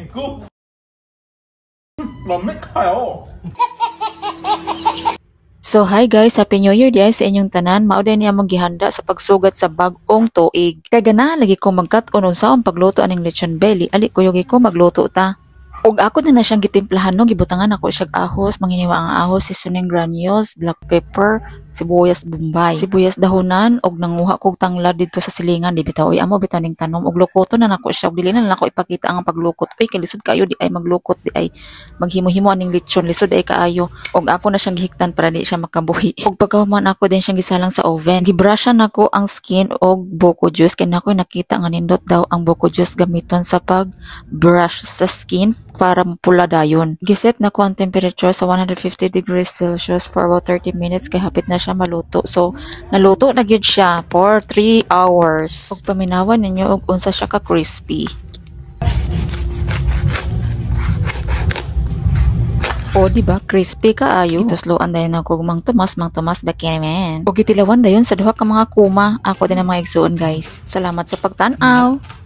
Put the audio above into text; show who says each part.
Speaker 1: ko. Lamig kayo.
Speaker 2: So hi guys, Happy New Year guys sa inyong tanan. Mao din niya gihanda sa pagsugat sa bag-ong tuig. Kay ganahan lagi ko magkat-on unsaon pagluto aning lechon belly. Ali ko yugi ko magluto ta. Og ako na siyang gitimplahan no, gibutangan ako siyang ahos, manghiniwa ang ahos, seasoning granules, black pepper, sibuyas bombay, sibuyas dahonan og nanguha kog tanglad dito sa silingan di bitaw. Oy amo bitaw ning tanom og lukoto na nako siya. Dili na nako ipakita ang paglukot. Oy kay lisod kayo di ay maglukot di ay maghimo-himo aning lechon, lisod ay kaayo. Og ako na siyang gihiktan para di siya makabuhi. Og pagkahuman ako din siyang gisalang sa oven. Gibrushan nako ang skin og buko juice kay nako nakita nga nindot daw ang buko juice gamiton sa pag-brush sa skin para mapula dayon. Giset na ko ang temperature sa 150 degrees Celsius for about 30 minutes kay hapit na siya maluto. So, naluto na gyud siya for 3 hours. Ug paminawan ninyo og unsa siya ka crispy. O diba, crispy kaayo. Itusloan dayon ako mang Tomas bakyamen. O gitilawan dayon sa duha ka mga kuma. Ako din ang mga igsuon guys. Salamat sa pagtan-aw.